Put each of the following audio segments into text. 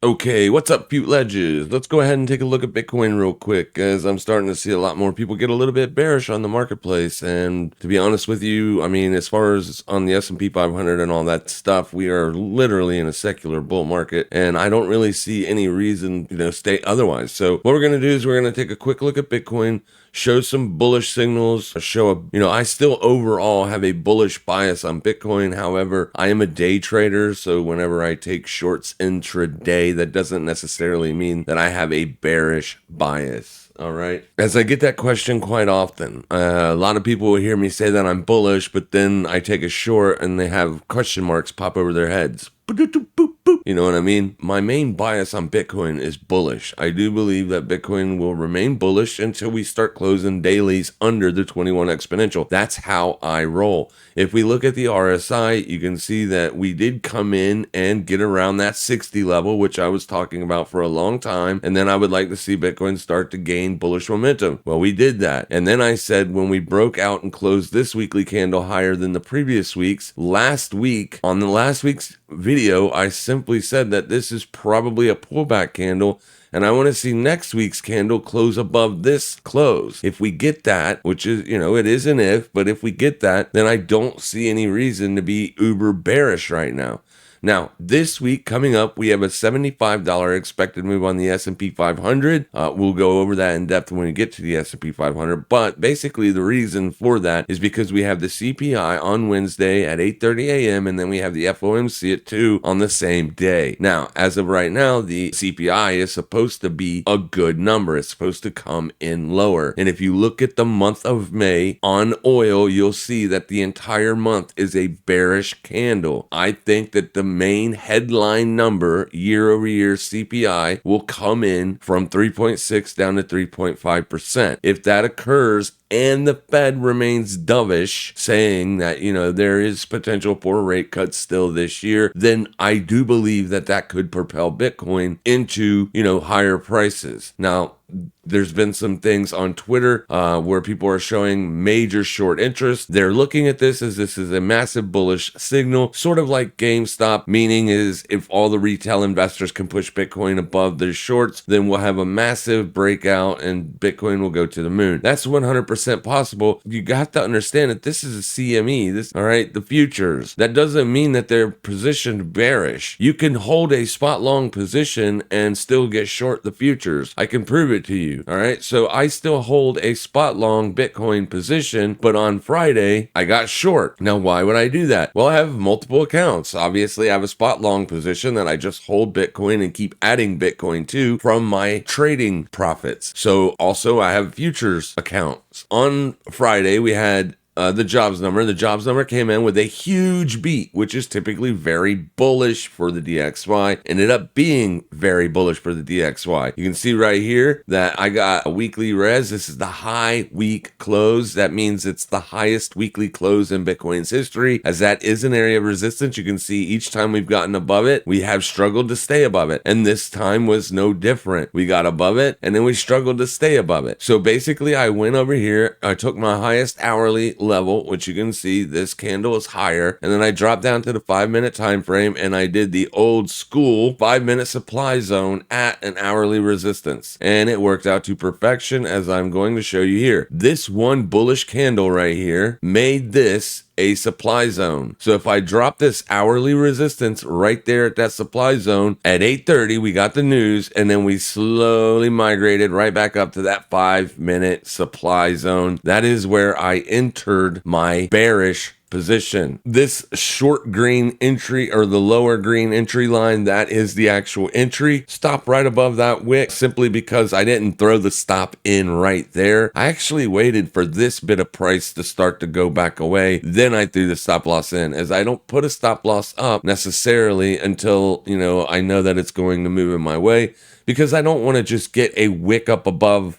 Okay, what's up, Pewt Ledges? Let's go ahead and take a look at Bitcoin real quick, as I'm starting to see a lot more people get a little bit bearish on the marketplace. And to be honest with you, I mean, as far as on the S&P 500 and all that stuff, we are literally in a secular bull market, and I don't really see any reason, state otherwise. So what we're going to do is we're going to take a quick look at Bitcoin, show some bullish signals, I still overall have a bullish bias on Bitcoin. However, I am a day trader, so whenever I take shorts intraday, that doesn't necessarily mean that I have a bearish bias. All right. As I get that question quite often, a lot of people will hear me say that I'm bullish, but then I take a short and they have question marks pop over their heads. You know what I mean? My main bias on Bitcoin is bullish. I do believe that Bitcoin will remain bullish until we start closing dailies under the 21 exponential. That's how I roll. If we look at the RSI, you can see that we did come in and get around that 60 level, which I was talking about for a long time. And then I would like to see Bitcoin start to gain bullish momentum. Well, we did that. And then I said when we broke out and closed this weekly candle higher than the previous week's, last week, on the last week's video, I simply said that this is probably a pullback candle, and I want to see next week's candle close above this close. If we get that, which is, it is an if, but if we get that, then I don't see any reason to be uber bearish right now. Now, this week coming up, we have a $75 expected move on the S&P 500. We'll go over that in depth when we get to the S&P 500. But basically, the reason for that is because we have the CPI on Wednesday at 8:30 a.m. and then we have the FOMC at 2 on the same day. Now, as of right now, the CPI is supposed to be a good number. It's supposed to come in lower. And if you look at the month of May on oil, you'll see that the entire month is a bearish candle. I think that the main headline number year over year CPI will come in from 3.6 down to 3.5%. If that occurs and the Fed remains dovish, saying that, there is potential for rate cuts still this year, then I do believe that that could propel Bitcoin into, higher prices. Now, there's been some things on Twitter where people are showing major short interest. They're looking at this as this is a massive bullish signal, sort of like GameStop, meaning is if all the retail investors can push Bitcoin above their shorts, then we'll have a massive breakout and Bitcoin will go to the moon. That's 100% possible. You got to understand that this is a CME, the futures. That doesn't mean that they're positioned bearish. You can hold a spot long position and still get short the futures. I can prove it to you. All right. So I still hold a spot long Bitcoin position, but on Friday I got short. Now, why would I do that? Well, I have multiple accounts. Obviously, I have a spot long position that I just hold Bitcoin and keep adding Bitcoin to from my trading profits. So also I have futures accounts. On Friday, we had the jobs number. The jobs number came in with a huge beat, which is typically very bullish for the DXY. Ended up being very bullish for the DXY. You can see right here that I got a weekly res. This is the high week close. That means it's the highest weekly close in Bitcoin's history. As that is an area of resistance, you can see each time we've gotten above it, we have struggled to stay above it. And this time was no different. We got above it and then we struggled to stay above it. So basically I went over here, I took my highest hourly level, which you can see this candle is higher, and then I dropped down to the 5-minute time frame and I did the old school 5-minute supply zone at an hourly resistance, and it worked out to perfection, as I'm going to show you here. This one bullish candle right here made this a supply zone. So if I drop this hourly resistance right there at that supply zone at 8:30, we got the news, and then we slowly migrated right back up to that 5-minute supply zone. That is where I entered my bearish position. This short green entry, or the lower green entry line, that is the actual entry. Stop right above that wick, simply because I didn't throw the stop in right there. I actually waited for this bit of price to start to go back away. Then I threw the stop loss in, as I don't put a stop loss up necessarily until, I know that it's going to move in my way, because I don't want to just get a wick up above,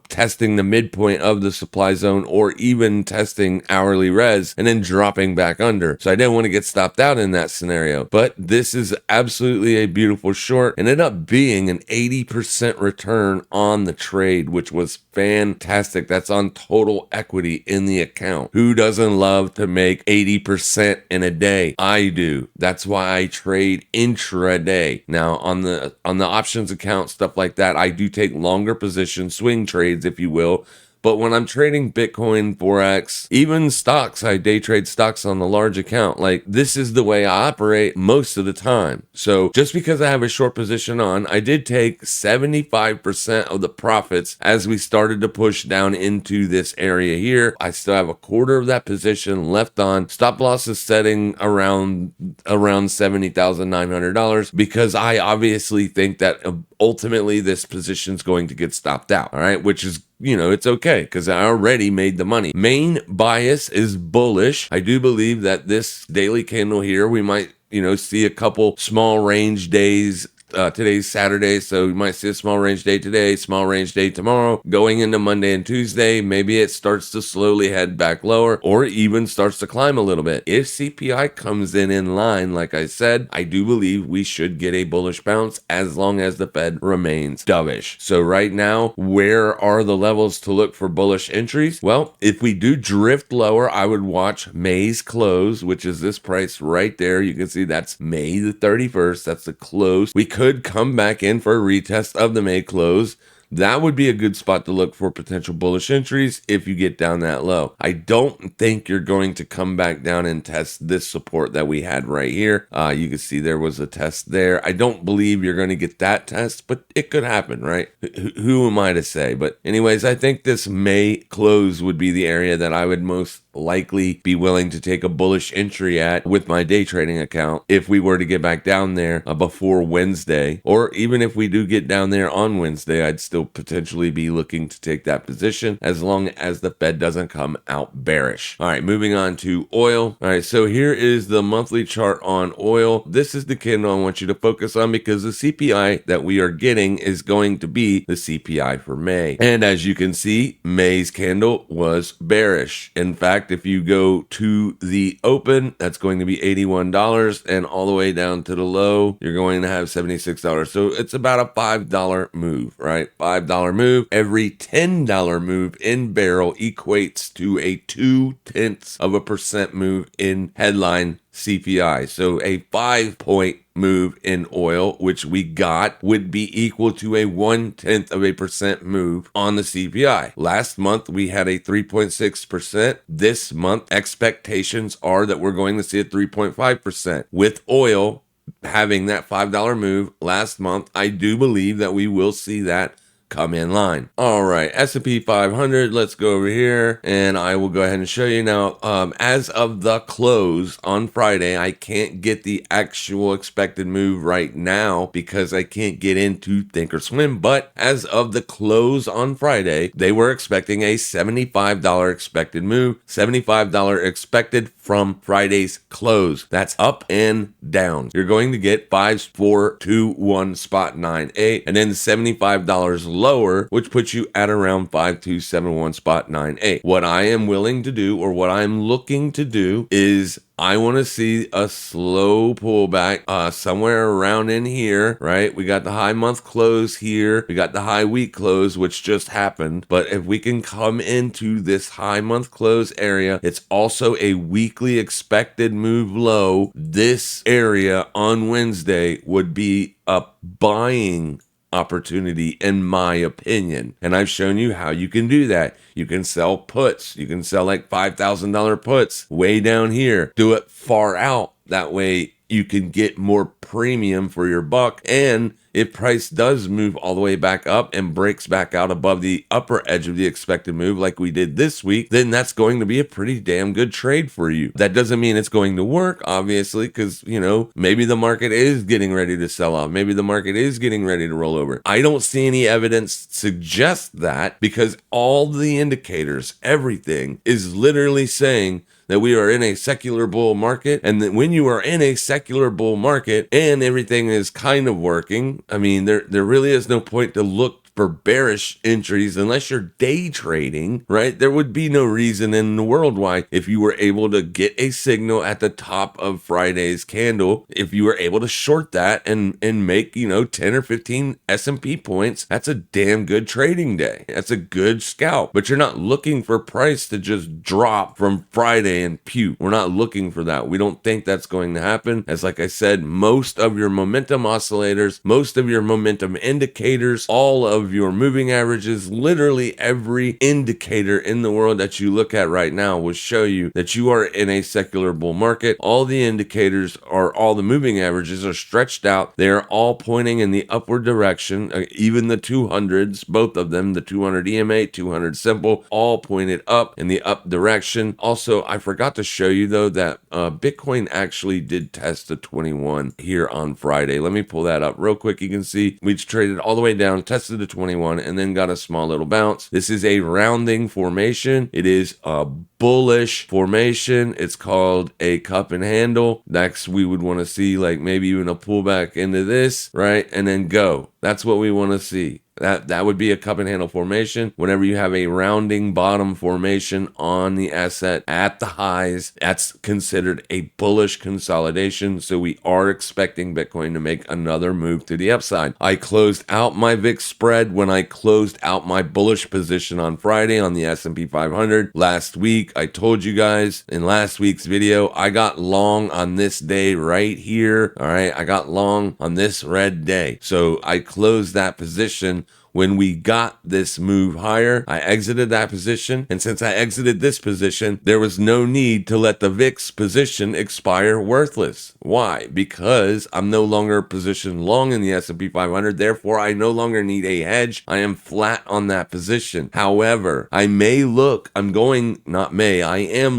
testing the midpoint of the supply zone or even testing hourly res and then drop dropping back under. So I didn't want to get stopped out in that scenario. But this is absolutely a beautiful short. It ended up being an 80% return on the trade, which was fantastic. That's on total equity in the account. Who doesn't love to make 80% in a day? I do. That's why I trade intraday. Now on the options account, stuff like that, I do take longer position swing trades, if you will. But when I'm trading Bitcoin, Forex, even stocks, I day trade stocks on the large account. Like, this is the way I operate most of the time. So just because I have a short position on, I did take 75% of the profits as we started to push down into this area here. I still have a quarter of that position left on. Stop loss is setting around $70,900 because I obviously think that ultimately this position is going to get stopped out. All right, which is, it's okay because I already made the money. Main bias is bullish. I do believe that this daily candle here, we might, see a couple small range days. Today's Saturday, so you might see a small range day today, small range day tomorrow. Going into Monday and Tuesday, maybe it starts to slowly head back lower or even starts to climb a little bit. If CPI comes in line, like I said, I do believe we should get a bullish bounce as long as the Fed remains dovish. So right now, where are the levels to look for bullish entries? Well, if we do drift lower, I would watch May's close, which is this price right there. You can see that's May the 31st. That's the close. We could come back in for a retest of the May close. That would be a good spot to look for potential bullish entries if you get down that low. I don't think you're going to come back down and test this support that we had right here. You can see there was a test there. I don't believe you're going to get that test, but it could happen, right? Who am I to say? But anyways, I think this May close would be the area that I would most likely be willing to take a bullish entry at with my day trading account if we were to get back down there before Wednesday, or even if we do get down there on Wednesday, I'd still potentially be looking to take that position as long as the Fed doesn't come out bearish. All right, moving on to oil. All right, so here is the monthly chart on oil. This is the candle I want you to focus on because the CPI that we are getting is going to be the CPI for May. And as you can see, May's candle was bearish. In fact, if you go to the open, that's going to be $81, and all the way down to the low, you're going to have $76. So it's about a $5 move, right? $5 move. Every $10 move in barrel equates to a 0.2% move in headline CPI. So a 5-point move in oil, which we got, would be equal to a 0.1% move on the CPI. Last month, we had a 3.6%. This month, expectations are that we're going to see a 3.5%. With oil having that $5 move last month, I do believe that we will see that come in line. All right, S&P 500, let's go over here and I will go ahead and show you now. As of the close on Friday, I can't get the actual expected move right now because I can't get into Thinkorswim, but as of the close on Friday, they were expecting a $75 expected move, $75 expected from Friday's close. That's up and down. You're going to get 5421 spot 98 and then $75 lower, which puts you at around 5271 spot 98. What I am willing to do, or what I'm looking to do, is I want to see a slow pullback somewhere around in here, right? We got the high month close here. We got the high week close, which just happened. But if we can come into this high month close area, it's also a weekly expected move low. This area on Wednesday would be a buying opportunity, in my opinion. And I've shown you how you can do that. You can sell puts. You can sell like $5,000 puts way down here. Do it far out. That way you can get more premium for your buck. And if price does move all the way back up and breaks back out above the upper edge of the expected move like we did this week, then that's going to be a pretty damn good trade for you. That doesn't mean it's going to work, obviously, because, maybe the market is getting ready to sell off. Maybe the market is getting ready to roll over. I don't see any evidence to suggest that because all the indicators, everything is literally saying that we are in a secular bull market, and that when you are in a secular bull market and everything is kind of working, I mean, there really is no point to look for bearish entries unless you're day trading, right? There would be no reason in the world why, if you were able to get a signal at the top of Friday's candle, if you were able to short that and make, 10 or 15 S&P points, that's a damn good trading day. That's a good scalp. But you're not looking for price to just drop from Friday and puke. We're not looking for that. We don't think that's going to happen. As like I said, most of your momentum oscillators, most of your momentum indicators, all of your moving averages, literally every indicator in the world that you look at right now will show you that you are in a secular bull market. All the indicators are, all the moving averages are stretched out. They're all pointing in the upward direction. Even the 200s, both of them, the 200 EMA, 200 simple, all pointed up in the up direction. Also, I forgot to show you though that Bitcoin actually did test the 21 here on Friday. Let me pull that up real quick. You can see we traded all the way down, tested the 21, and then got a small little bounce. This is a rounding formation. It is a bullish formation. It's called a cup and handle. Next, we would want to see like maybe even a pullback into this, right? And then go. That's what we want to see. That would be a cup and handle formation. Whenever you have a rounding bottom formation on the asset at the highs, that's considered a bullish consolidation. So we are expecting Bitcoin to make another move to the upside. I closed out my VIX spread when I closed out my bullish position on Friday on the S&P 500. Last week, I told you guys in last week's video, I got long on this day right here. All right, I got long on this red day. So I closed that position. When we got this move higher, I exited that position. And since I exited this position, there was no need to let the VIX position expire worthless. Why? Because I'm no longer positioned long in the S&P 500. Therefore, I no longer need a hedge. I am flat on that position. However, I am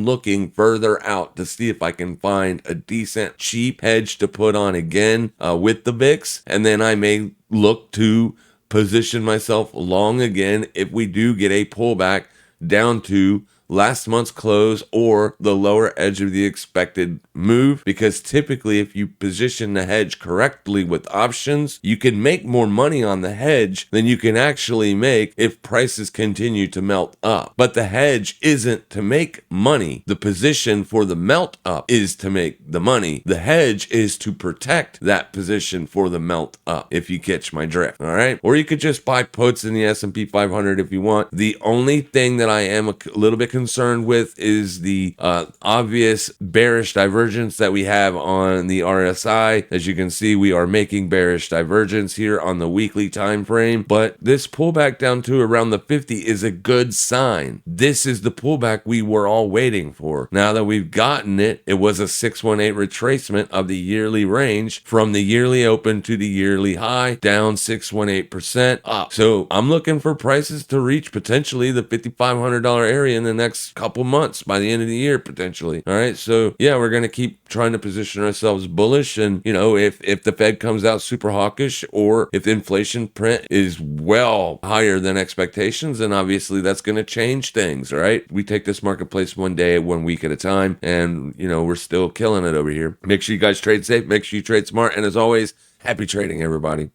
looking further out to see if I can find a decent cheap hedge to put on again with the VIX. And then I may look to position myself long again if we do get a pullback down to last month's close or the lower edge of the expected move, because typically if you position the hedge correctly with options, you can make more money on the hedge than you can actually make if prices continue to melt up. But the hedge isn't to make money. The position for the melt up is to make the money. The hedge is to protect that position for the melt up, if you catch my drift. All right. Or you could just buy puts in the S&P 500 if you want. The only thing that I am a little bit concerned with is the obvious bearish divergence that we have on the RSI. As you can see, we are making bearish divergence here on the weekly time frame, but this pullback down to around the 50 is a good sign. This is the pullback we were all waiting for. Now that we've gotten it, it was a 618 retracement of the yearly range from the yearly open to the yearly high, down 618% up. So I'm looking for prices to reach potentially the $5,500 area in the next couple months, by the end of the year potentially. All right, so yeah, we're going to keep trying to position ourselves bullish. And if the Fed comes out super hawkish, or if the inflation print is well higher than expectations, then obviously that's going to change things. All right, we take this marketplace one day, 1 week at a time, and we're still killing it over here. Make sure you guys trade safe, make sure you trade smart, and as always, happy trading, everybody.